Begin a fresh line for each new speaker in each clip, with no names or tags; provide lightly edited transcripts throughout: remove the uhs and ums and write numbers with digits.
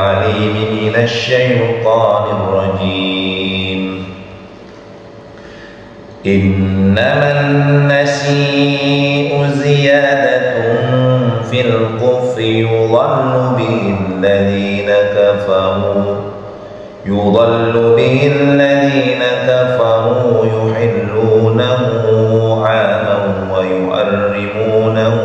العليم من الشيطان الرجيم إنما النسيء زيادة في الكفر يضل به الذين كفروا يحلونه عاما ويحرمونه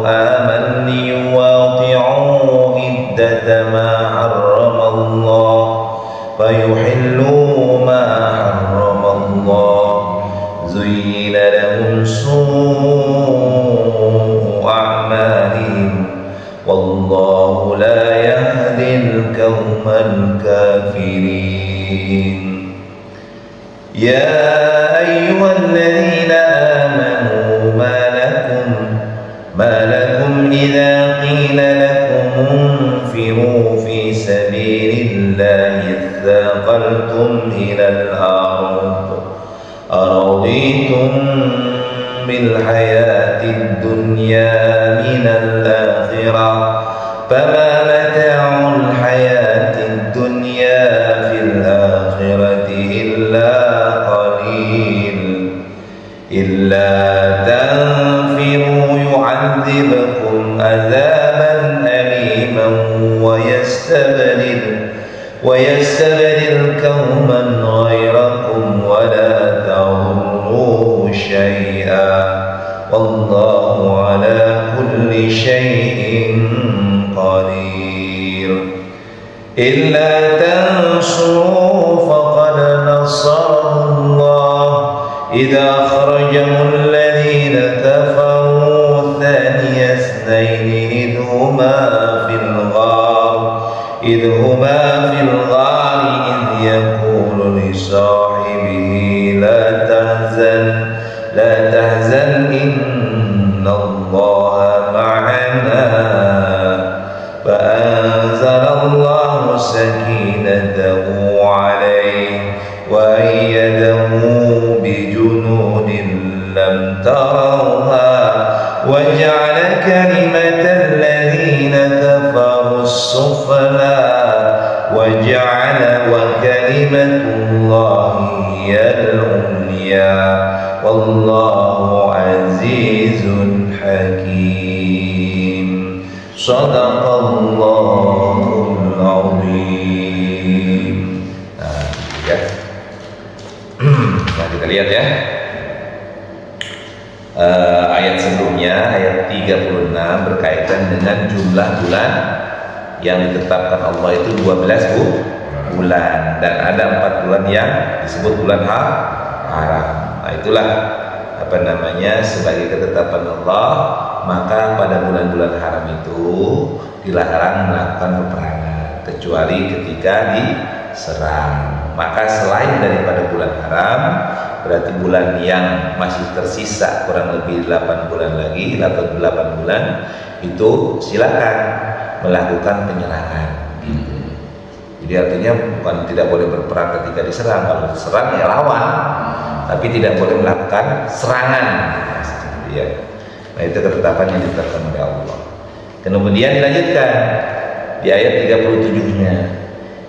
عاما ليواطعوا عدة ما حرم الله فيحلوا ما حرم الله زين لهم سوء أعمالهم والله لا يهدي القوم الكافرين يا أيها الذين آمنوا ما لكم إذا قيل لكم انفروا في سبيل الله اثاقلتم إلى الأرض أرضيتم بالحياة الدنيا من الآخرة فما متاع الحياة الدنيا في الآخرة إلا تنفروا يعذبكم عذابا أليما ويستبدل قوما غيركم ولا تضروه شيئا والله على كل شيء قدير إلا تنصروا فقد نصره الله إذا أخرجه الذين كفروا ثاني اثنين إذ هما في الغار إذ يقول لصاحبه لا تحزن إن الله معنا فأنزل الله سكينته عليه وأيده بجنود لم تروها وجعل كلمة الذين كفروا السفلى وكلمة الله هي العليا والله عزيز حكيم صدق الله العظيم. Nah, kita lihat ya. Ayat sebelumnya, ayat 36 berkaitan dengan jumlah bulan yang ditetapkan Allah itu 12 bulan dan ada 4 bulan yang disebut bulan haram. Nah, itulah sebagai ketetapan Allah, maka pada bulan-bulan haram itu dilarang melakukan peperangan kecuali ketika diserang. Maka selain daripada bulan haram, berarti bulan yang masih tersisa kurang lebih 8 bulan lagi atau 8 bulan itu silakan melakukan penyerangan. Jadi artinya bukan tidak boleh berperang ketika diserang. Kalau diserang ya lawan, tapi tidak boleh melakukan serangan. Ya. Nah, itu ketetapan yang ditetapkan oleh Allah. Kemudian dilanjutkan di ayat 37-nya,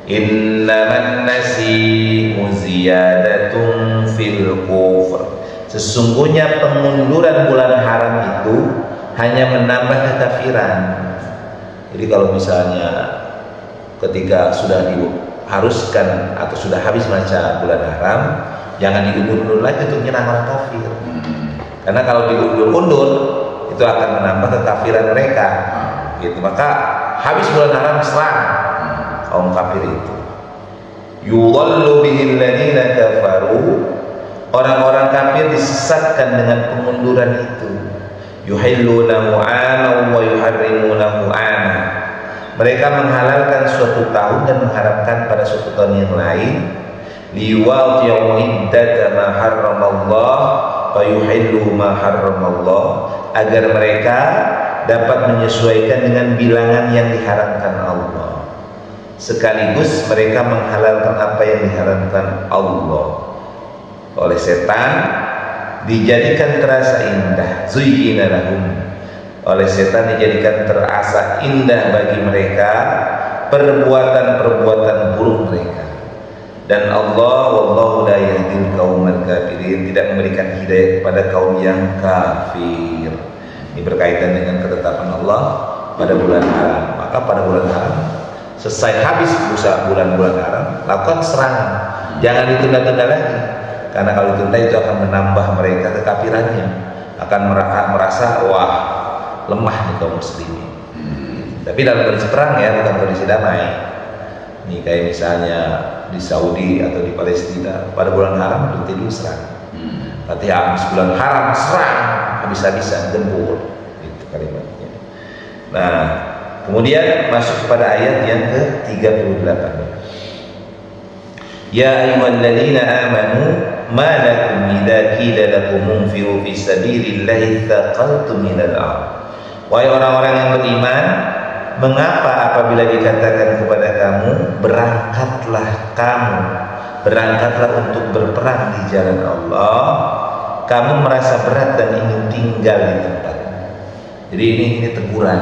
innaman nasi'u ziyadatun fil kufr. Sesungguhnya pengunduran bulan haram itu hanya menambah kekafiran. Jadi kalau misalnya ketika sudah diharuskan atau sudah habis masa bulan haram, jangan diundur-undur lagi untuk menyerang orang kafir. Karena kalau diundur-undur itu akan menambah kekafiran mereka. Gitu. Maka habis bulan haram serang kaum kafir itu. Yudhallu bihil ladina kafaru. Orang-orang kafir disesatkan dengan pengunduran itu. Yuhillunahu 'aman wa yuharrimunahu 'aman. Mereka menghalalkan suatu tahun dan mengharapkan pada suatu tahun yang lain. Liwaqi'u iddata ma harramallah wa yuhillu ma harramallah, agar mereka dapat menyesuaikan dengan bilangan yang diharamkan Allah, sekaligus mereka menghalalkan apa yang diharamkan Allah oleh setan dijadikan terasa indah, zuyyina lahum, oleh setan dijadikan terasa indah bagi mereka perbuatan-perbuatan buruk mereka. Dan Allah wallahu la yahdil qaumal kafirin, tidak memberikan hidayah kepada kaum yang kafir. Ini berkaitan dengan ketetapan Allah pada bulan haram. Maka pada bulan haram, selesai habis busa bulan-bulan haram, lakukan serangan. Jangan ditunda-tunda lagi, karena kalau ditunda itu akan menambah mereka kekafirannya, akan merasa wah lemah nih kaum muslimin. Tapi dalam kondisi perang ya, bukan kondisi damai. Ini kayak misalnya di Saudi atau di Palestina pada bulan haram berhenti dulu serang. Nanti habis bulan haram serang habis-habisan, gempur, itu kalimatnya. Nah, kemudian masuk kepada ayat yang ke-38. Ya ayyuhalladzina amanu ma lakum idza qila lakum munfiru fi sabilillahi tsaqaltum minal ardh. Wahai orang-orang yang beriman, mengapa apabila dikatakan kepada kamu berangkatlah untuk berperang di jalan Allah, kamu merasa berat dan ingin tinggal di tempat. Jadi ini teguran.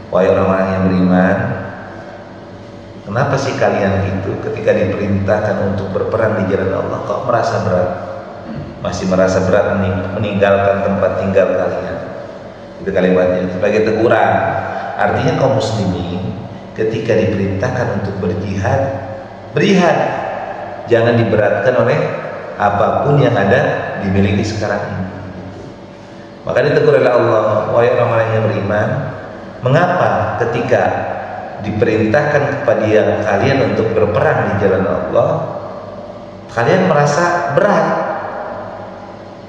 Wahai orang-orang yang beriman, kenapa sih kalian itu ketika diperintahkan untuk berperang di jalan Allah kok merasa berat? Masih merasa berat meninggalkan tempat tinggal kalian. Itu kalimatnya sebagai teguran. Artinya kaum muslimin ketika diperintahkan untuk berjihad, berjihad. Jangan diberatkan oleh apapun yang ada dimiliki sekarang ini. Maka ditegur oleh Allah, wahai orang-orang yang beriman, mengapa ketika diperintahkan kepada kalian untuk berperang di jalan Allah, kalian merasa berat,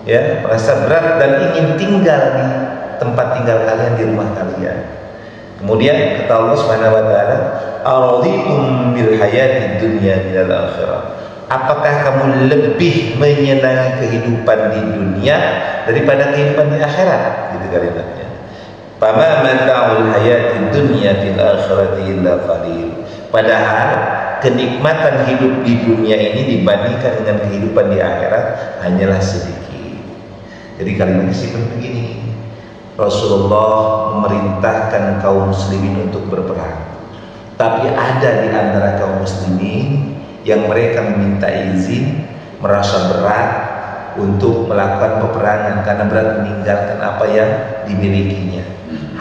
ya, merasa berat dan ingin tinggal di tempat tinggal kalian, di rumah kalian. Kemudian kata Allah Subhanahu wa taala, "Araditum bil hayatid dunya minal akhirah." Apakah kamu lebih menyenangi kehidupan di dunia daripada kehidupan di akhirat? Gitu kalimatnya. Fama mata'ul hayatid dunya fil akhirati illa qalil. Padahal kenikmatan hidup di dunia ini dibandingkan dengan kehidupan di akhirat hanyalah sedikit. Jadi kalimatnya simpel begini. Rasulullah memerintahkan kaum muslimin untuk berperang. Tapi ada di antara kaum muslimin yang mereka meminta izin, merasa berat untuk melakukan peperangan karena berat meninggalkan apa yang dimilikinya,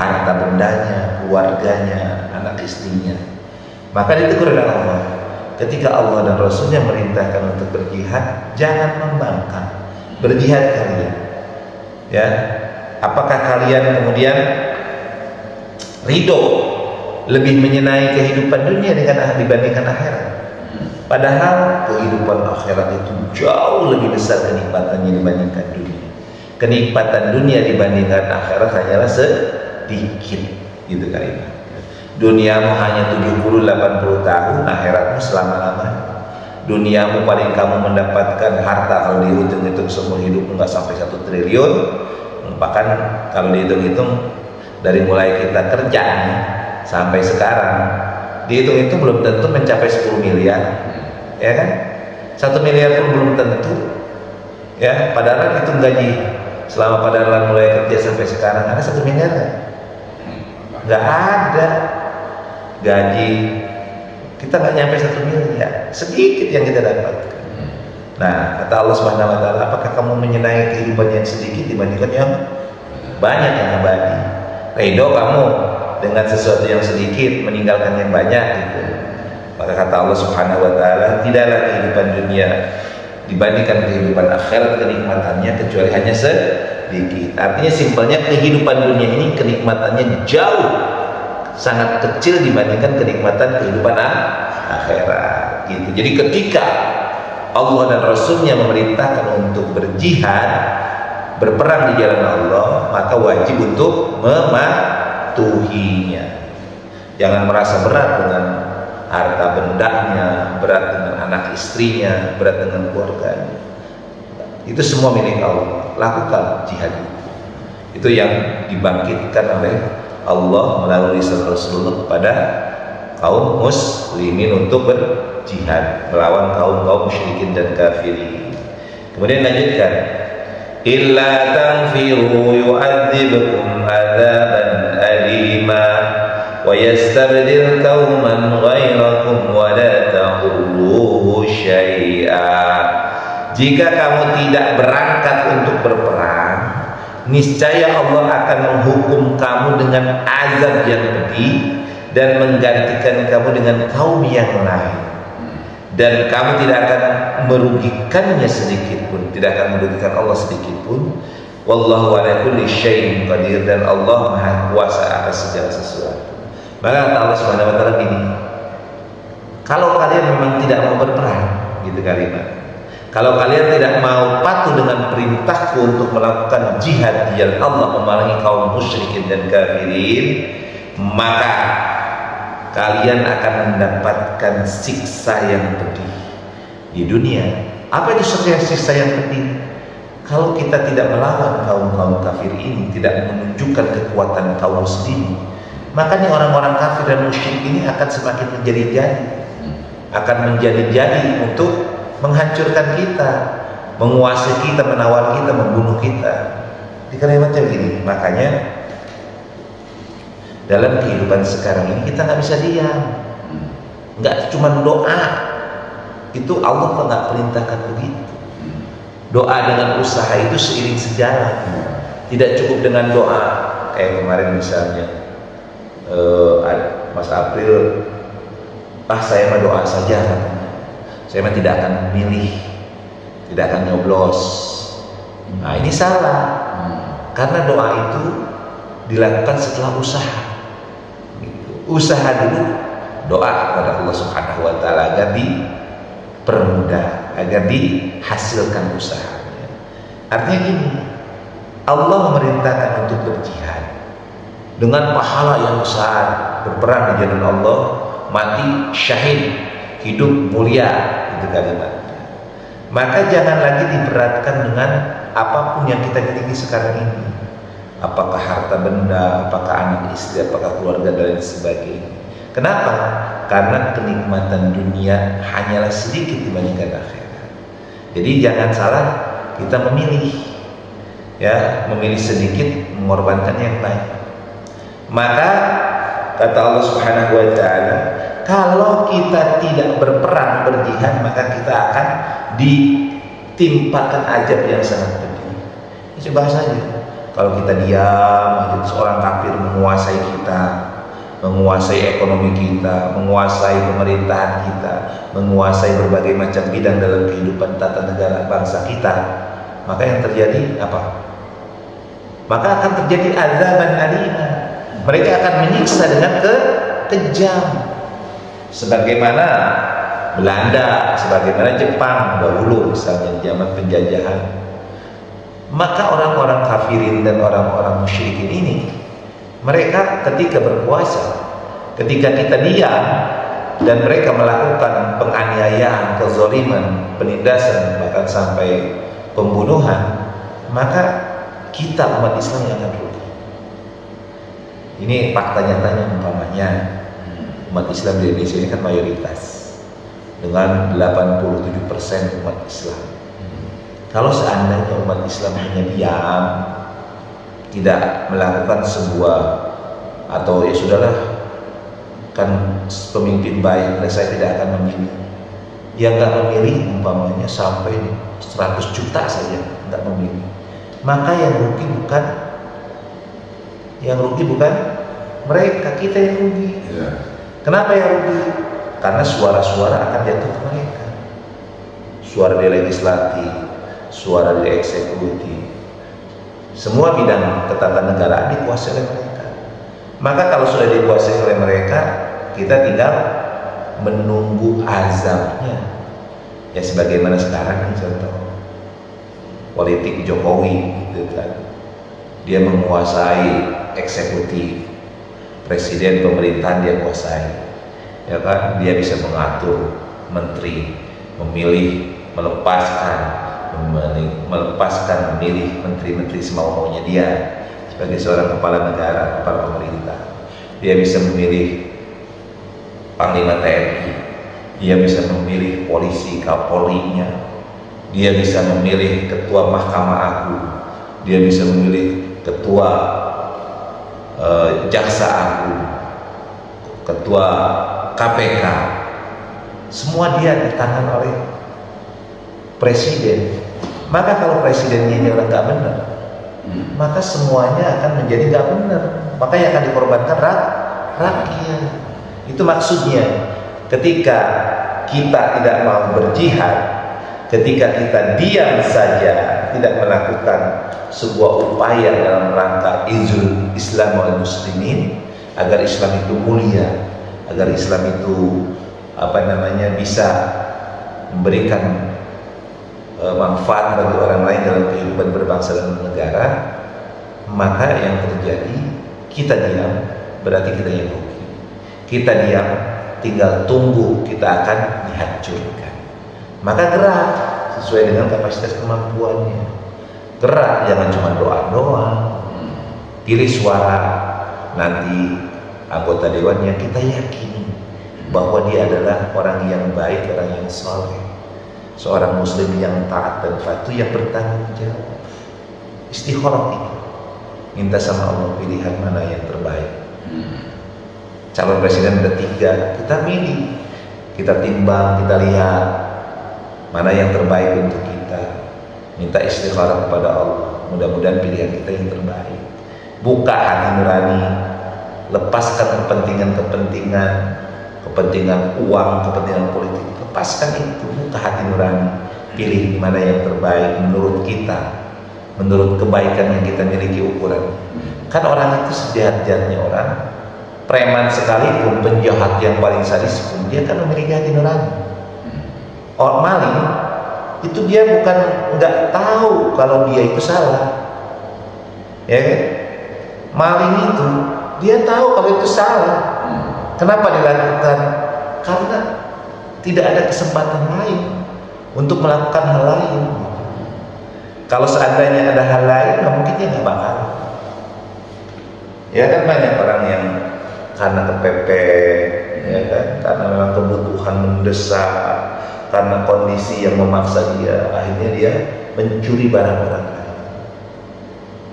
harta bendanya, keluarganya, anak istrinya. Maka ditegur oleh Allah, ketika Allah dan Rasulnya merintahkan untuk berjihad, jangan membangkang, berjihad kalian. Ya, apakah kalian kemudian ridho lebih menyenangi kehidupan dunia dibandingkan akhirat? Padahal kehidupan akhirat itu jauh lebih besar kenikmatannya dibandingkan dunia. Kenikmatan dunia dibandingkan akhirat hanyalah sedikit, gitu kalimat. Duniamu hanya 70-80 tahun, akhiratmu selama-lamanya. Duniamu paling kamu mendapatkan harta kalau dihitung-hitung seumur hidupmu nggak sampai 1 triliun. Bahkan kalau dihitung-hitung dari mulai kita kerja nih, sampai sekarang dihitung-hitung belum tentu mencapai 10 miliar. Ya kan? 1 miliar pun belum tentu. Ya, padahal itu gaji selama padahal mulai kerja sampai sekarang ada 1 miliar kan? Nggak ada. Gaji kita nggak nyampe 1 miliar, sedikit yang kita dapatkan. Nah, kata Allah Subhanahu wa taala, apakah kamu menyenangi kehidupan yang sedikit dibandingkan yang banyak yang abadi? Ridho kamu dengan sesuatu yang sedikit meninggalkan yang banyak gitu. Maka kata Allah Subhanahu wa taala, tidaklah kehidupan dunia dibandingkan kehidupan akhirat kenikmatannya kecuali hanya sedikit. Artinya simpelnya kehidupan dunia ini kenikmatannya jauh sangat kecil dibandingkan kenikmatan kehidupan akhirat gitu. Jadi ketika Allah dan Rasulnya memerintahkan untuk berjihad, berperang di jalan Allah, maka wajib untuk mematuhinya. Jangan merasa berat dengan harta bendanya, berat dengan anak istrinya, berat dengan keluarganya. Itu semua milik Allah. Lakukan jihad itu yang dibangkitkan oleh Allah melalui Rasulullah kepada kaum muslimin untuk berjihad melawan kaum musyrikin dan kafirin. Kemudian lanjutkan, illa tanfiru yu'adzibkum adzaban alima wa yastabdil qauman ghairakum wa la taqulluhu syai'a. Jika kamu tidak berangkat untuk berperang, niscaya Allah akan menghukum kamu dengan azab yang pedih dan menggantikan kamu dengan kaum yang lain. Dan kamu tidak akan merugikannya sedikit pun, tidak akan merugikan Allah sedikit pun. Wallahu ala kulli syai'in qadir, dan Allah Maha Kuasa atas segala sesuatu. Maka Allah Subhanahu wa taala gini, kalau kalian memang tidak mau berperang, gitu kalimat. Kalau kalian tidak mau patuh dengan perintahku untuk melakukan jihad di jalan Allah memerangi kaum musyrikin dan kafirin, maka kalian akan mendapatkan siksa yang pedih di dunia. Apa itu siksa yang pedih? Kalau kita tidak melawan kaum kafir ini, tidak menunjukkan kekuatan kaum muslimin, makanya orang-orang kafir dan musyrik ini akan semakin menjadi-jadi, akan menjadi-jadi untuk menghancurkan kita, menguasai kita, menawan kita, membunuh kita. Di kalimatnya begini, makanya dalam kehidupan sekarang ini kita nggak bisa diam, nggak cuma doa, itu Allah nggak perintahkan begitu. Doa dengan usaha itu seiring sejalan, tidak cukup dengan doa. Kayak kemarin misalnya Mas April, saya mah doa saja, saya mah tidak akan memilih, tidak akan nyoblos. Nah ini salah, karena doa itu dilakukan setelah usaha. Usaha dulu, doa kepada Allah Subhanahu wa taala agar dipermudah, agar dihasilkan usahanya. Artinya gini, Allah memerintahkan untuk berjihad dengan pahala yang besar, berperang di jalan Allah, mati syahid, hidup mulia, itu kalimatnya. Maka jangan lagi diberatkan dengan apapun yang kita miliki sekarang ini. Apakah harta benda, apakah anak istri, apakah keluarga, dan lain sebagainya. Kenapa? Karena kenikmatan dunia hanyalah sedikit dibandingkan akhirat. Jadi jangan salah kita memilih, ya, memilih sedikit, mengorbankan yang banyak. Maka kata Allah Subhanahu wa taala, kalau kita tidak berperang, berjihad, maka kita akan ditimpakan azab yang sangat pedih. Ini coba saja. Kalau kita diam, seorang kafir menguasai kita, menguasai ekonomi kita, menguasai pemerintahan kita, menguasai berbagai macam bidang dalam kehidupan tata negara bangsa kita, maka yang terjadi apa? Maka akan terjadi azaban alimah. Mereka akan menyiksa dengan kejam, sebagaimana Belanda, sebagaimana Jepang dahulu misalnya di zaman penjajahan. Maka orang-orang kafirin dan orang-orang musyrikin ini, mereka ketika berkuasa, ketika kita diam dan mereka melakukan penganiayaan, kezaliman, penindasan, bahkan sampai pembunuhan, maka kita umat Islam yang akan rugi. Ini fakta nyatanya. Umpamanya umat Islam di Indonesia ini kan mayoritas dengan 87% umat Islam. Kalau seandainya umat Islam hanya diam, tidak melakukan sebuah, atau ya sudahlah, kan pemimpin baik, saya tidak akan memilih. Yang nggak memilih umpamanya sampai 100 juta saja nggak memilih, maka yang rugi bukan mereka, kita yang rugi. Kenapa yang rugi? Karena suara-suara akan jatuh ke mereka, suara di legislatif, suara di eksekutif, semua bidang ketatanegaraan dikuasai oleh mereka. Maka kalau sudah dikuasai oleh mereka, kita tinggal menunggu azabnya. Ya sebagaimana sekarang contoh politik Jokowi, gitu kan. Dia menguasai eksekutif, presiden, pemerintahan dia kuasai. Ya kan, dia bisa mengatur menteri, memilih, memilih menteri-menteri semau-maunya dia sebagai seorang kepala negara, kepala pemerintah. Dia bisa memilih panglima TNI, dia bisa memilih polisi, kapolrinya, dia bisa memilih ketua Mahkamah Agung, dia bisa memilih ketua Jaksa Agung, ketua KPK, semua dia ditangan oleh presiden. Maka kalau presidennya ini orang nggak benar, maka semuanya akan menjadi nggak benar. Maka yang akan dikorbankan rakyat. Itu maksudnya, ketika kita tidak mau berjihad, ketika kita diam saja, tidak melakukan sebuah upaya dalam rangka izul Islam wal muslimin, agar Islam itu mulia, agar Islam itu bisa memberikan manfaat bagi orang lain dalam kehidupan berbangsa dan bernegara, maka yang terjadi, kita diam berarti kita yang rugi. Kita diam, tinggal tunggu kita akan dihancurkan. Maka gerak sesuai dengan kapasitas kemampuannya. Gerak, jangan cuma doa-doa. Pilih suara, nanti anggota dewannya kita yakini bahwa dia adalah orang yang baik, orang yang soleh, seorang muslim yang taat dan patuh, yang bertanggung jawab. Istikharah itu, minta sama Allah pilihan mana yang terbaik. Calon presiden ada 3, kita milih, kita timbang, kita lihat mana yang terbaik untuk kita. Minta istikharah kepada Allah, mudah-mudahan pilihan kita yang terbaik. Buka hati nurani, lepaskan kepentingan uang, kepentingan politik, lepaskan itu, buka hati nurani, pilih mana yang terbaik menurut kita, menurut kebaikan yang kita miliki ukuran. Kan orang itu sejahat-jahatnya orang, preman sekalipun, penjahat yang paling sadis pun, dia kan memiliki hati nurani. Orang maling itu dia bukan nggak tahu kalau dia itu salah, ya kan? Maling itu dia tahu kalau itu salah. Kenapa dilakukan? Karena tidak ada kesempatan lain untuk melakukan hal lain. Kalau seandainya ada hal lain, mungkin dia nggak bakal. Ya kan, banyak orang yang karena kepepet, ya kan, karena memang kebutuhan mendesak, karena kondisi yang memaksa dia, akhirnya dia mencuri barang orang lain.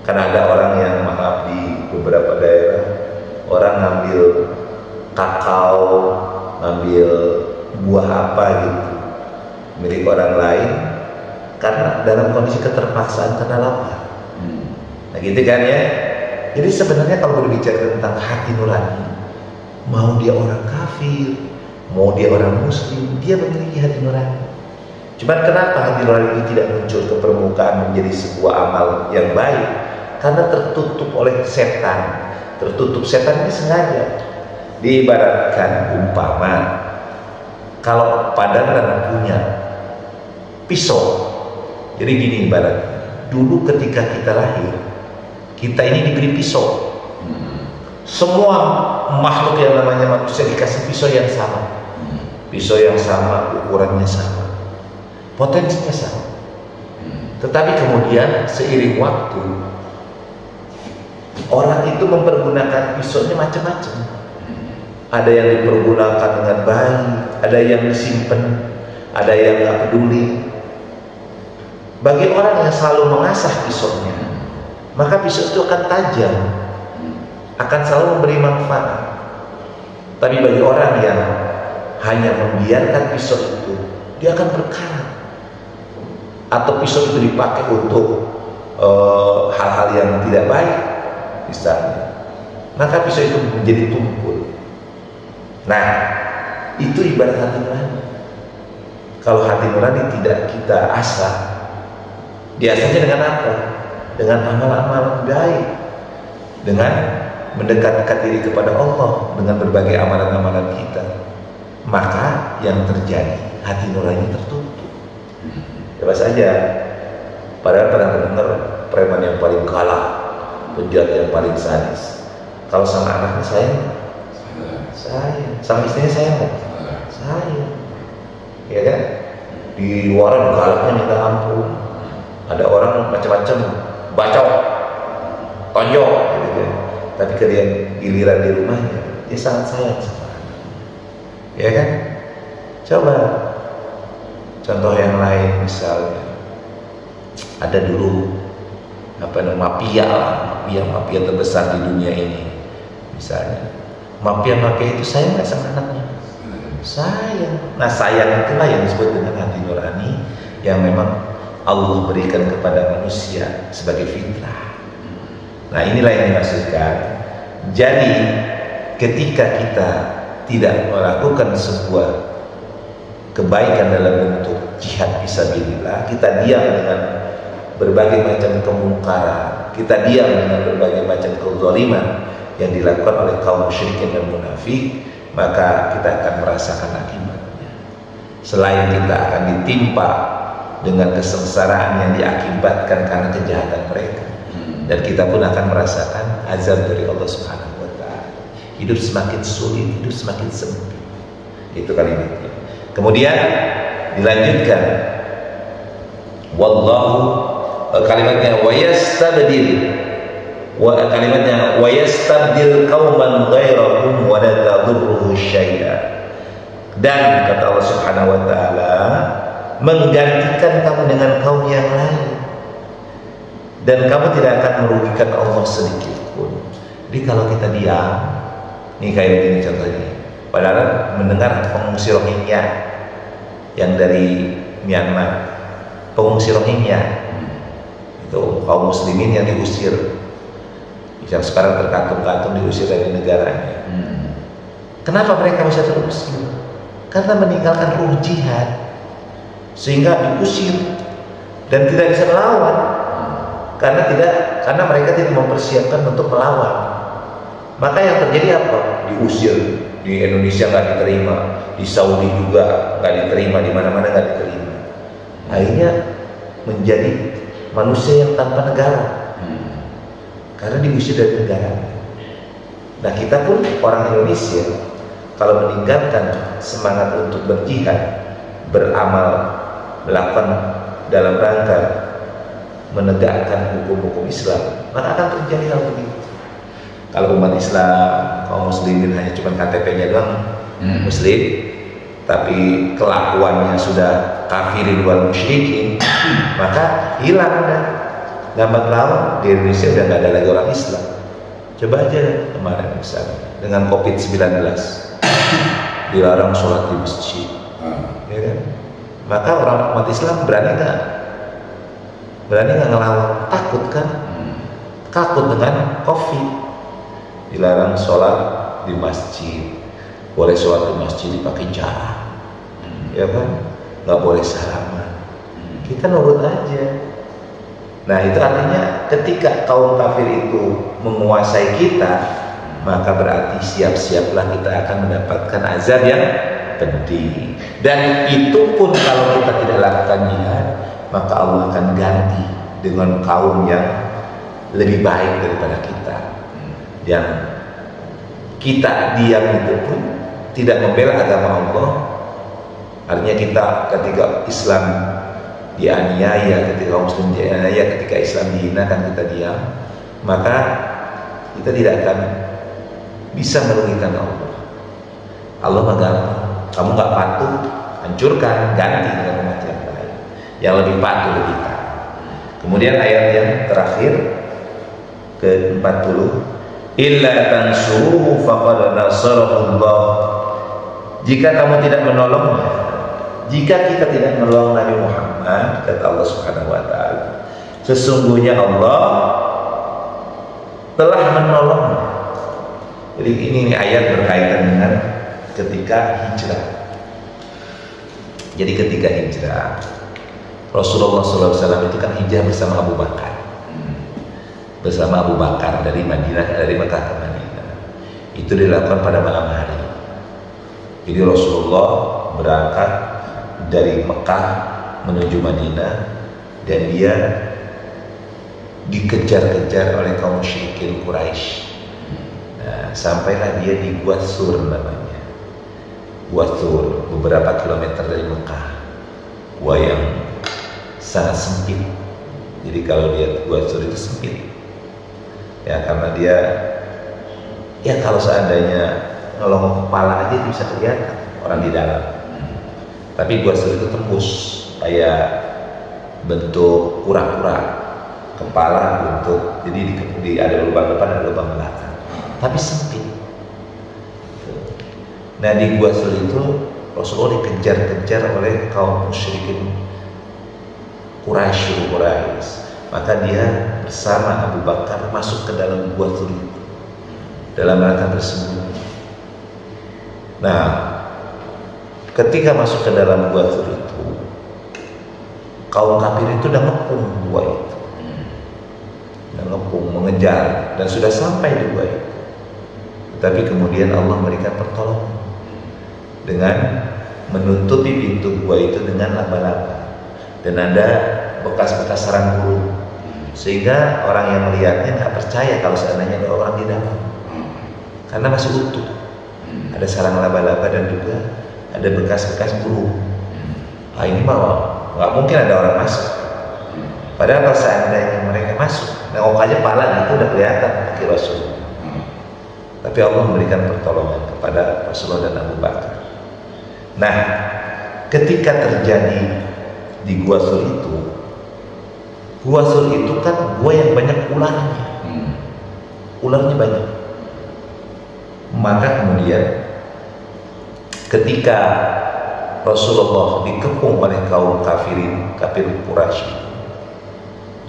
Karena ada orang yang, maaf, di beberapa daerah, orang ngambil kakao, ngambil buah apa gitu milik orang lain, karena dalam kondisi keterpaksaan karena lapar. Nah gitu kan ya. Jadi sebenarnya kalau berbicara tentang hati nurani, mau dia orang kafir, mau dia orang muslim, dia memiliki hati nurani. Cuman kenapa hati nurani itu tidak muncul ke permukaan menjadi sebuah amal yang baik? Karena tertutup oleh setan. Tertutup, setan ini sengaja. Diibaratkan umpama, kalau padangan punya pisau. Jadi gini ibaratnya, dulu ketika kita lahir, kita ini diberi pisau. Semua makhluk yang namanya manusia dikasih pisau yang sama. Pisau yang sama, ukurannya sama, potensinya sama. Tetapi kemudian seiring waktu, orang itu mempergunakan pisaunya macam-macam. Ada yang dipergunakan dengan baik, ada yang disimpan, ada yang nggak peduli. Bagi orang yang selalu mengasah pisaunya, maka pisau itu akan tajam, akan selalu memberi manfaat. Tapi bagi orang yang hanya membiarkan pisau itu, dia akan berkarat. Atau pisau itu dipakai untuk hal-hal yang tidak baik, misalnya, maka pisau itu menjadi tumpul. Nah, itu ibarat hati nurani. Kalau hati nurani tidak kita asah, biasanya dengan apa? Dengan amal-amal baik, dengan mendekatkan diri kepada Allah, dengan berbagai amalan-amalan kita. Maka yang terjadi, hati nurani tertutup. Coba saja, padahal pernah dengar preman yang paling kalah, penjahat yang paling sadis, kalau sama anaknya sayang, sama istrinya sayang nggak? Sayang, ya kan? Di luaran galaknya minta ampun. Ada orang macam-macam, bacok, tonjok, gitu. Tapi kemudian giliran di rumahnya, dia sangat sayang sama anak, ya kan? Coba contoh yang lain, misalnya ada dulu mafia terbesar di dunia ini misalnya. Mafia itu sayang nggak sama anaknya? Sayang. Nah sayang itulah yang disebut dengan hati nurani yang memang Allah berikan kepada manusia sebagai fitrah. Nah inilah yang dimaksudkan. Jadi ketika kita tidak melakukan sebuah kebaikan dalam bentuk jihad fisabilillah, kita diam dengan berbagai macam kemungkaran, kita diam dengan berbagai macam kezaliman yang dilakukan oleh kaum musyrikin dan munafik, maka kita akan merasakan akibatnya. Selain kita akan ditimpa dengan kesengsaraan yang diakibatkan karena kejahatan mereka, dan kita pun akan merasakan azab dari Allah Subhanahu wa Ta'ala. Hidup semakin sulit, hidup semakin sempit. Itu kalimatnya. Kemudian dilanjutkan, kalimatnya wa yastabdil qauman ghairakum wa la tadurruhu syai'a. Dan kata Allah Subhanahu wa Ta'ala, menggantikan kamu dengan kaum yang lain, dan kamu tidak akan merugikan Allah sedikit pun. Jadi kalau kita diam, nih kayak begini contohnya, padahal mendengar pengungsi Rohingya yang dari Myanmar, pengungsi Rohingya itu kaum muslimin yang diusir, yang sekarang terkatung-katung diusir dari negaranya. Kenapa mereka bisa terusir? Karena meninggalkan ruh jihad, sehingga diusir dan tidak bisa melawan. Karena mereka tidak mempersiapkan untuk melawan. Maka yang terjadi apa? Diusir. Di Indonesia nggak diterima, di Saudi juga nggak diterima, di mana-mana nggak diterima. Akhirnya menjadi manusia yang tanpa negara, karena diusir dari negara. Nah kita pun orang Indonesia, kalau meninggalkan semangat untuk berjihad, beramal, melakukan dalam rangka menegakkan hukum-hukum Islam, maka akan terjadi hal begitu. Kalau umat Islam, kaum muslimin hanya cuma KTP-nya doang muslim, tapi kelakuannya sudah kafirin wal musyrikin, maka hilang dah. Lambat laun di Indonesia udah nggak ada lagi orang Islam. Coba aja kemarin misalnya dengan COVID-19 dilarang sholat di masjid, ya kan? Maka orang umat Islam berani nggak ngelawan? Takut kan? Takut dengan COVID. Dilarang sholat di masjid, boleh sholat di masjid dipakai jarak, ya kan? Nggak boleh salaman. Kita nurut aja. Nah itu artinya ketika kaum kafir itu menguasai kita, maka berarti siap-siaplah kita akan mendapatkan azab yang pedih. Dan itu pun kalau kita tidak lakukan jihad, maka Allah akan ganti dengan kaum yang lebih baik daripada kita. Yang kita diam itu pun tidak membela agama Allah. Artinya kita ketika Islam dianiaya, ketika Muslim dianiaya, ketika Islam dihinakan, kita diam, maka kita tidak akan bisa merugikan Allah. Allah gampang. Kamu nggak patuh, hancurkan, ganti dengan umat yang lain yang lebih patuh, lebih taat. Kemudian ayat yang terakhir ke-40, illa tansuruhu faqad nasarahullah. Jika kamu tidak menolongnya, jika kita tidak menolong Nabi Muhammad, kata Allah Subhanahu wa Ta'ala, sesungguhnya Allah telah menolongnya. Jadi ini ayat berkaitan dengan ketika hijrah. Jadi ketika hijrah, Rasulullah SAW itu kan hijrah bersama Abu Bakar, bersama Abu Bakar dari Mekah ke Madinah. Itu dilakukan pada malam hari. Jadi Rasulullah berangkat dari Mekah menuju Madinah, dan dia dikejar-kejar oleh kaum musyrikin Quraisy. Nah, sampailah dia di Gua Sur namanya. Gua Sur, beberapa kilometer dari Mekah. Gua yang sangat sempit. Jadi kalau lihat Gua Sur itu sempit. Ya karena dia, ya kalau seandainya ngelongok kepala aja itu bisa kelihatan orang di dalam. Tapi Gua Sur itu tembus kayak bentuk kura-kura, kepala bentuk, jadi ada lubang depan, ada lubang belakang, tapi sempit. Nah di Gua Sur itu Rasulullah dikejar-kejar oleh kaum musyrikin Quraisy, maka dia bersama Abu Bakar masuk ke dalam Gua Sur itu dalam rangka bersembunyi. Nah ketika masuk ke dalam Gua Sur itu, kaum kafir itu udah ngepung gua itu, udah ngepung, mengejar, dan sudah sampai di gua itu. Tapi kemudian Allah memberikan pertolongan dengan menutupi pintu gua itu dengan laba-laba, dan ada bekas-bekas sarang burung, sehingga orang yang melihatnya nggak percaya kalau seandainya ada orang di dalam, karena masih utuh, ada sarang laba-laba dan juga ada bekas-bekas burung. Nah ini bahwa nggak mungkin ada orang masuk. Padahal kalau seandainya mereka masuk, nengok aja pala itu udah kelihatan kaki Rasul. Tapi Allah memberikan pertolongan kepada Rasulullah dan Abu Bakar. Nah, ketika terjadi di Gua Sur itu kan gua yang banyak ularnya, ularnya banyak. Maka kemudian ketika Rasulullah dikepung oleh kaum kafir Quraisy,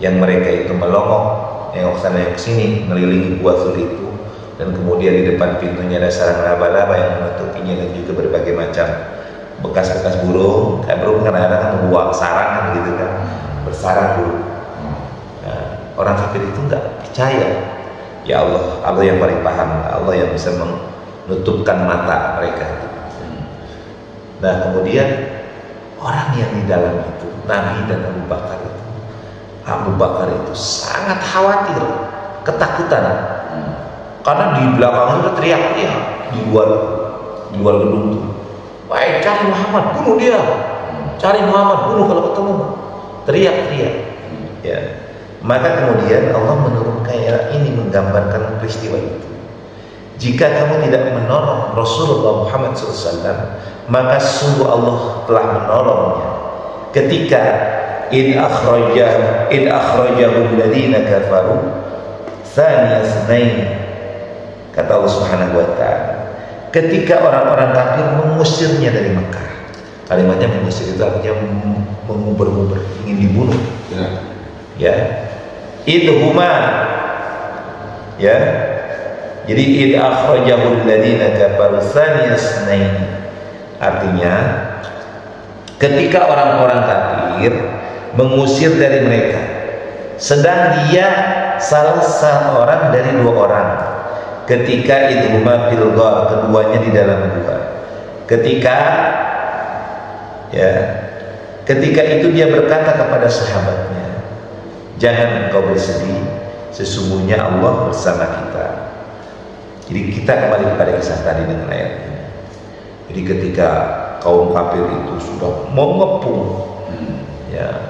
yang mereka itu melongok, yang kesana yang kesini mengelilingi Gua Sur itu, dan kemudian di depan pintunya ada sarang laba-laba yang menutupinya, dan juga berbagai macam bekas-bekas burung. Kayak burung kadang-kadang kan membuang sarang kan gitu kan, bersarang burung. Nah, orang kafir itu nggak percaya. Ya Allah yang paling paham, Allah yang bisa menutupkan mata mereka. Nah kemudian orang yang di dalam itu, Nabi dan Abu Bakar itu sangat khawatir, ketakutan, karena di belakangnya udah teriak-teriak di luar gedung itu, "Wahai, cari Muhammad, bunuh dia, cari Muhammad, bunuh kalau ketemu," teriak-teriak. Ya, maka kemudian Allah menurunkan ayat ini menggambarkan peristiwa itu. Jika kamu tidak menolong Rasulullah Muhammad SAW, maka sungguh Allah telah menolongnya ketika id akhrajahu alladziina kafaru tsaniya tsnain, kata Allah Subhanahu wa taala, ketika orang-orang kafir mengusirnya dari Mekah. Kalimatnya mengusir itu artinya menguber-uber, ingin dibunuh. Ya. Idhuma, ya. Jadi id akhrajahu alladziina kafaru tsaniya tsnain, artinya ketika orang-orang kafir mengusir dari mereka, sedang dia salah seorang dari dua orang. Ketika idhuma fil ghar, keduanya di dalam gua. Ketika itu dia berkata kepada sahabatnya, "Jangan engkau bersedih, sesungguhnya Allah bersama kita." Jadi kita kembali kepada kisah tadi dengan ayat ini. Jadi ketika kaum kafir itu sudah mengepung, ya,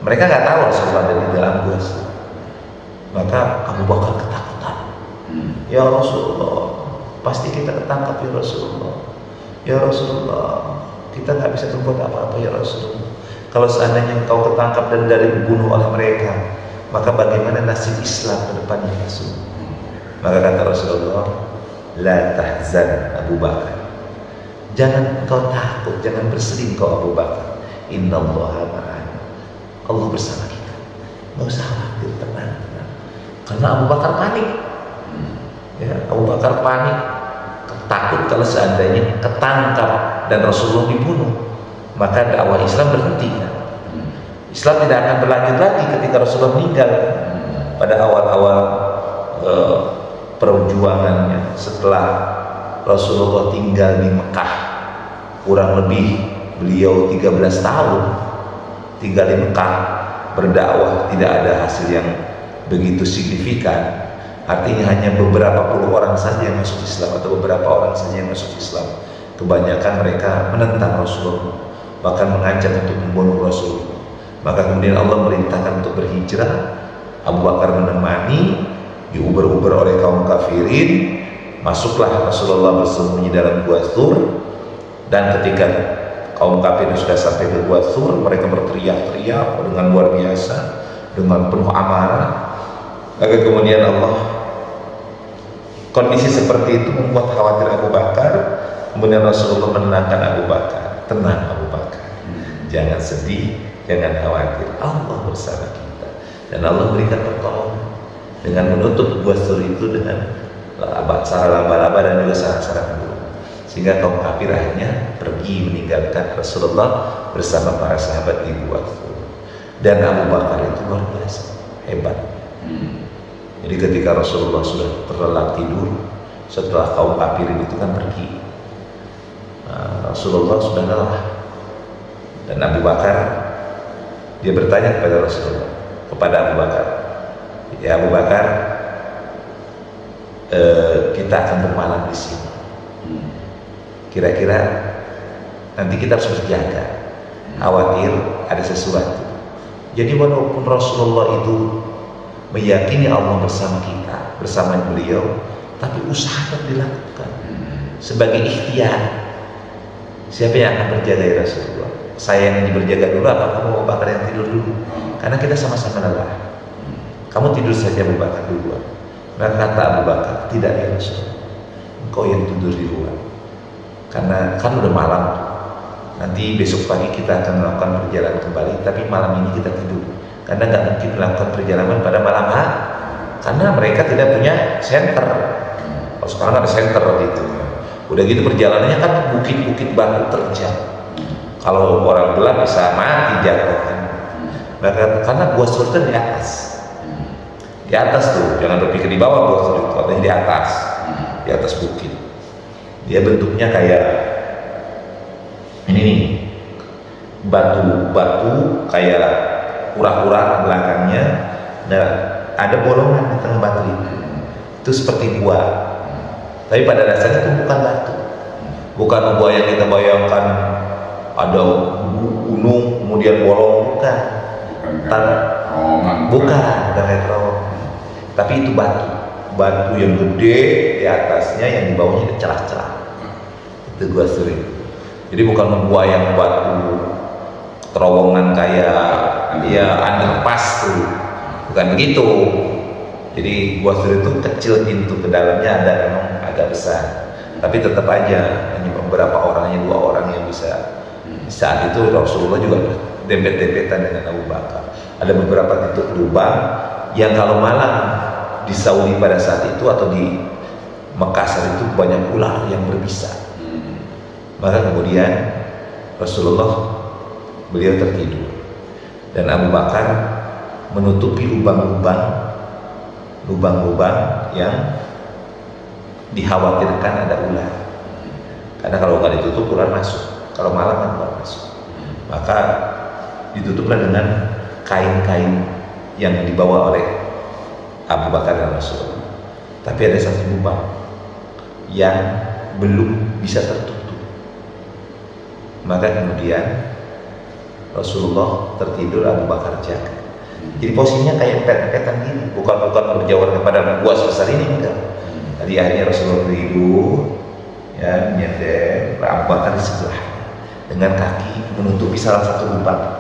mereka nggak tahu Rasulullah ada di dalam gua. Maka Abu Bakar ketakutan. Ya Rasulullah, pasti kita ketangkap ya Rasulullah. Ya Rasulullah, kita nggak bisa berbuat apa-apa ya Rasulullah. Kalau seandainya engkau ketangkap dan dari dibunuh oleh mereka, maka bagaimana nasib Islam ke depannya Rasulullah? Maka kata Rasulullah, la tahzan Abu Bakar, jangan kau takut, jangan bersedih kau Abu Bakar. Innallaha ma'ana, Allah bersama kita. Nggak usah khawatir, tenang. Karena Abu Bakar panik. Ya, Abu Bakar panik, takut kalau seandainya ketangkap dan Rasulullah dibunuh, maka dakwah Islam berhenti. Islam tidak akan berlanjut lagi ketika Rasulullah meninggal. Pada awal-awal perjuangannya setelah Rasulullah tinggal di Mekah, kurang lebih beliau 13 tahun tinggal di Mekah, berdakwah, tidak ada hasil yang begitu signifikan. Artinya hanya beberapa puluh orang saja yang masuk Islam, atau beberapa orang saja yang masuk Islam. Kebanyakan mereka menentang Rasulullah, bahkan mengancam untuk membunuh Rasulullah. Maka kemudian Allah merintahkan untuk berhijrah. Abu Bakar menemani, diuber-uber oleh kaum kafirin. Masuklah Rasulullah bersembunyi dalam Gua Sur. Dan ketika kaum kafir sudah sampai ke Gua Thur, mereka berteriak-teriak dengan luar biasa, dengan penuh amarah. Maka kemudian kondisi seperti itu membuat khawatir Abu Bakar. Kemudian Rasulullah menenangkan Abu Bakar, tenang Abu Bakar, jangan sedih, jangan khawatir, Allah bersama kita. Dan Allah berikan pertolongan dengan menutup Gua Thur itu dengan sarang laba-laba dan juga sarang-sarang burung, sehingga kaum kafir akhirnya pergi meninggalkan Rasulullah bersama para sahabat di Gua Thur. Dan Abu Bakar itu luar biasa hebat. Jadi ketika Rasulullah sudah terlelap tidur setelah kaum kafirin itu kan pergi, Rasulullah sudah lelah, dan Abu Bakar dia bertanya kepada Rasulullah, kepada Abu Bakar, ya Abu Bakar, kita akan bermalam di sini. Kira-kira nanti kita harus berjaga, khawatir ada sesuatu. Jadi walaupun Rasulullah itu meyakini Allah bersama kita, bersama beliau, tapi usaha tetap dilakukan sebagai ikhtiar. Siapa yang akan berjaga ya Rasulullah? Saya yang berjaga dulu, apa kamu Abu Bakar yang tidur dulu? Karena kita sama-sama lelah. Kamu tidur saja Abu Bakar duluan. Maka kata Abu Bakar, tidak ya Rasulullah, engkau yang tidur di luar, karena kan udah malam, nanti besok pagi kita akan melakukan perjalanan kembali, tapi malam ini kita tidur, karena nggak mungkin melakukan perjalanan pada malam hari, karena mereka tidak punya senter. Kalau sekarang ada senter gitu, udah gitu perjalanannya kan bukit-bukit batu terjal, kalau orang gelap bisa mati jatuh kan. Maka karena Gua Thur di atas tuh, jangan berpikir di bawah Gua Thur itu, ada di atas bukit. Dia bentuknya kayak ini nih, batu kayak kura-kura belakangnya, dan ada bolongan di tengah batu itu seperti gua. Tapi pada dasarnya itu bukan batu, bukan gua yang kita bayangkan ada gunung kemudian bolong, bukan tapi itu batu yang gede di atasnya, yang di bawahnya ada celah-celah. Itu Gua Thur. Jadi bukan gua yang batu terowongan kayak underpass tuh, bukan begitu. Jadi Gua Thur itu kecil, pintu ke dalamnya ada memang agak besar, tapi tetap aja hanya beberapa orangnya, 2 orang yang bisa. Saat itu Rasulullah juga dempet-dempetan dengan Abu Bakar. Ada beberapa titik lubang yang kalau malam di Saudi pada saat itu atau di Makassar itu banyak ular yang berbisa. Maka kemudian Rasulullah beliau tertidur, dan Abu Bakar menutupi lubang-lubang yang dikhawatirkan ada ular. Karena kalau nggak ditutup ular masuk, kalau malam kan ular masuk. Maka ditutuplah dengan kain-kain yang dibawa oleh Abu Bakar dan Rasulullah. Tapi ada satu lubang yang belum bisa tertutup. Maka kemudian Rasulullah tertidur, Abu Bakar jaga. Jadi posisinya kayak empet-empetan gini, bukan berjauhan kepada gua sebesar ini, enggak. Tadi akhirnya Rasulullah tidur, ya nyender, Abu Bakar di sebelah dengan kaki menutupi salah satu lubang.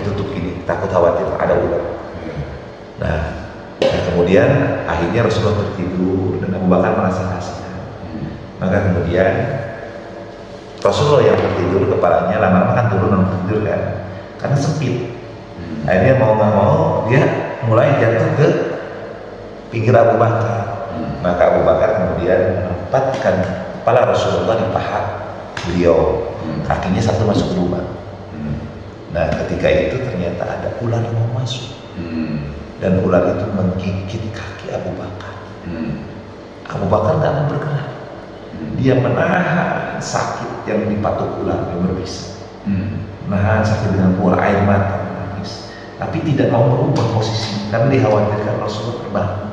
Tutup gini, takut khawatir ada ular. Nah, kemudian akhirnya Rasulullah tertidur dan Abu Bakar merasa kasihan. Maka kemudian Rasulullah yang tertidur, kepalanya lama-lama kan turun dan tertidur kan, karena sempit. Akhirnya mau nggak mau dia mulai jatuh ke pinggir Abu Bakar. Maka Abu Bakar kemudian menempatkan kepala Rasulullah di paha beliau, kakinya satu masuk ke lubang. Nah ketika itu ternyata ada ular yang mau masuk, dan ular itu menggigit kaki Abu Bakar. Abu Bakar nggak mau bergerak, dia menahan sakit yang dipatuk ular yang berbisa, menahan sakit dengan keluar air mata, menangis, tapi tidak mau merubah posisi karena dikhawatirkan Rasulullah terbangun.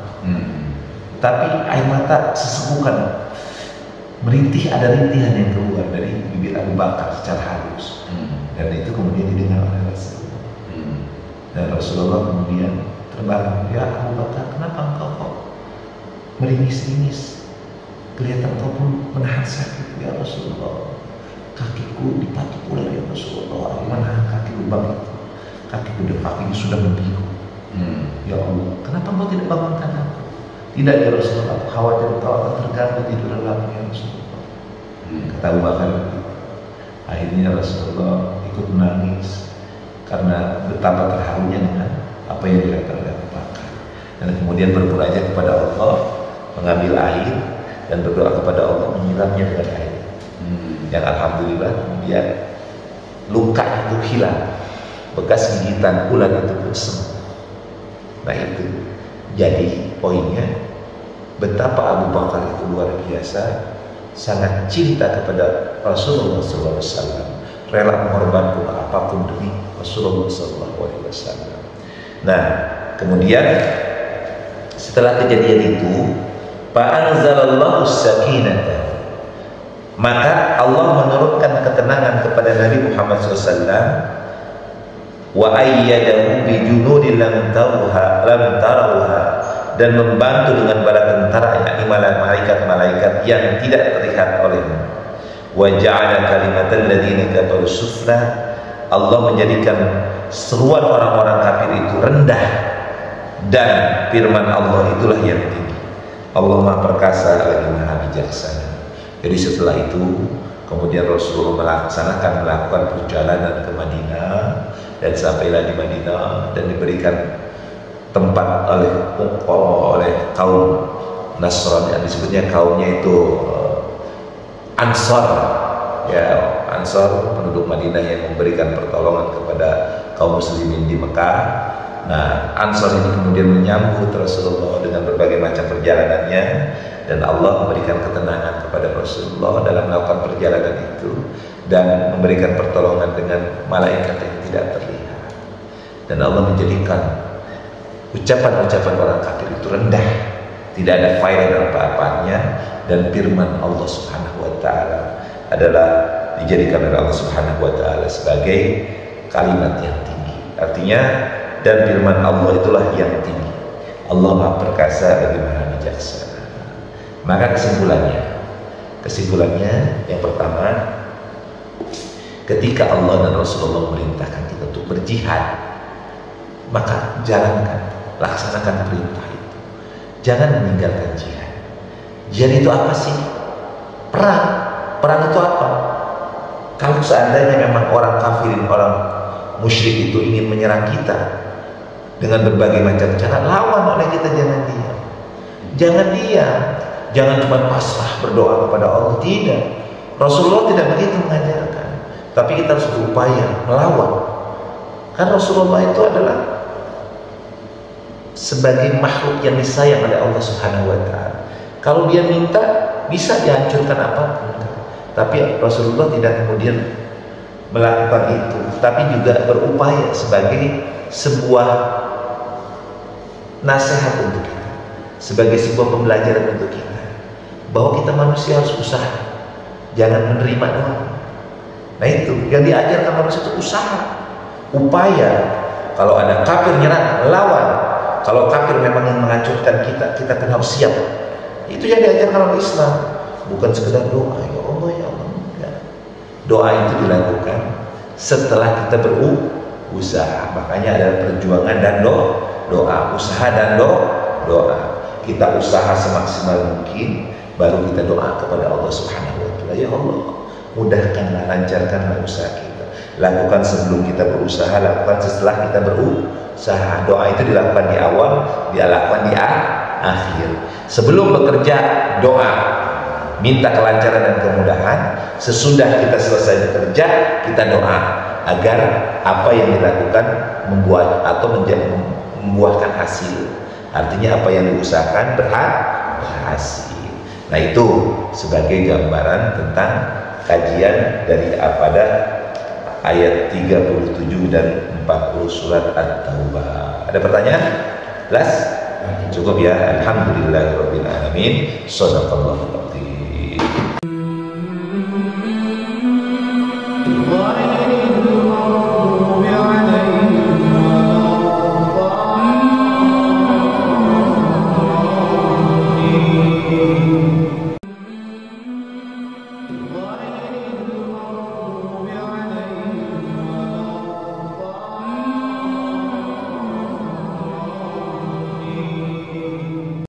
Tapi air mata sesegukan, merintih, ada rintihan yang keluar dari bibir Abu Bakar secara halus, dan itu kemudian didengar oleh Rasulullah. Dan Rasulullah kemudian terbangun, ya Abu Bakar, kenapa engkau kok meringis-ringis? Kelihatan kau pun menahan sakit. Ya Rasulullah,
kakiku dipatuk ular ya Rasulullah, mana kaki lubang itu? Kakiku sudah membiru. Ya Allah, kenapa engkau tidak bangunkan aku? Tidak ya Rasulullah, aku khawatir engkau akan terganggu tidur lelapmu ya Rasulullah. Kata Abu Bakar, akhirnya Rasulullah ikut menangis karena betapa terharunya dengan apa yang dilakukan oleh Abu Bakar. Dan kemudian bermunajat kepada Allah, mengambil air dan berdoa kepada Allah, menyiramnya dengan air. Yang alhamdulillah kemudian luka itu hilang, bekas gigitan ular itu pun sembuh. Nah itu jadi poinnya, betapa Abu Bakar itu luar biasa, sangat cinta kepada Rasulullah SAW, rela mengorbankan apapun demi Rasulullah SAW. Nah kemudian setelah kejadian itu, fa'anzalallahu sakinata, maka Allah menurunkan ketenangan kepada Nabi Muhammad SAW, wa ayyadahu bi junudin lam tarawha, dan membantu dengan bala tentara, yakni malaikat-malaikat yang tidak terlihat olehnya. Wa ja'ala kalimatal ladzina kafaru sufla, Allah menjadikan seruan orang-orang kafir itu rendah, dan firman Allah itulah yang tinggi. Allah Maha Perkasa lagi Maha Bijaksana. Jadi setelah itu kemudian Rasulullah melakukan perjalanan ke Madinah, dan sampailah di Madinah dan diberikan tempat oleh kaum Nasrani, yang disebutnya kaumnya itu Ansor, ya Ansor, penduduk Madinah yang memberikan pertolongan kepada kaum muslimin di Mekah. Nah Ansor ini kemudian menyambut Rasulullah dengan berbagai macam perjalanannya, dan Allah memberikan ketenangan kepada Rasulullah dalam melakukan perjalanan itu, dan memberikan pertolongan dengan malaikat yang tidak terlihat. Dan Allah menjadikan ucapan-ucapan orang kafir itu rendah, tidak ada faedah apa-apanya, dan firman Allah Subhanahu wa Ta'ala adalah dijadikan oleh Allah Subhanahu wa Ta'ala sebagai kalimat yang tinggi. Artinya, dan firman Allah itulah yang tinggi. Allah Maha Perkasa lagi Maha Bijaksana. Maka kesimpulannya yang pertama, ketika Allah dan Rasulullah memerintahkan kita untuk berjihad, maka jalankan, laksanakan perintah itu. Jangan meninggalkan jihad. Jihad itu apa sih? Perang. Perang itu apa? Kalau seandainya memang orang kafirin, orang musyrik itu ingin menyerang kita dengan berbagai macam cara, lawan oleh kita, jangan diam. Jangan diam. Jangan cuma pasrah berdoa kepada Allah. Tidak. Rasulullah tidak begitu mengajarkan. Tapi kita harus berupaya melawan. Karena Rasulullah itu adalah sebagai makhluk yang disayang oleh Allah Subhanahu wa Ta'ala. Kalau dia minta, bisa dihancurkan apapun. Tapi Rasulullah tidak kemudian melakukan itu, tapi juga berupaya sebagai sebuah nasihat untuk kita, sebagai sebuah pembelajaran untuk kita, bahwa kita manusia harus usaha, jangan menerima doang. Nah itu yang diajarkan manusia itu usaha, upaya. Kalau ada kafir nyerang, lawan. Kalau kafir memang yang menghancurkan kita, kita kan harus siap. Itu yang diajarkan oleh Islam, bukan sekedar doa, ya Allah ya Allah. Enggak. Doa itu dilakukan setelah kita berusaha. Makanya ada perjuangan dan doa, usaha dan doa. Kita usaha semaksimal mungkin, baru kita doa kepada Allah Subhanahu wa Ta'ala, ya Allah, mudahkanlah, lancarkanlah usaha kita. Lakukan sebelum kita berusaha, lakukan setelah kita berusaha. Doa itu dilakukan di awal, dilakukan di akhir. Sebelum bekerja, doa, minta kelancaran dan kemudahan. Sesudah kita selesai bekerja, kita doa agar apa yang dilakukan membuahkan hasil. Artinya apa yang diusahakan berhasil. Nah itu sebagai gambaran tentang kajian dari pada ayat 37 dan 40 surat At-Taubah. Ada pertanyaan? Las? Cukup ya. Alhamdulillahirabbil alamin. Shadaqallahul adzim.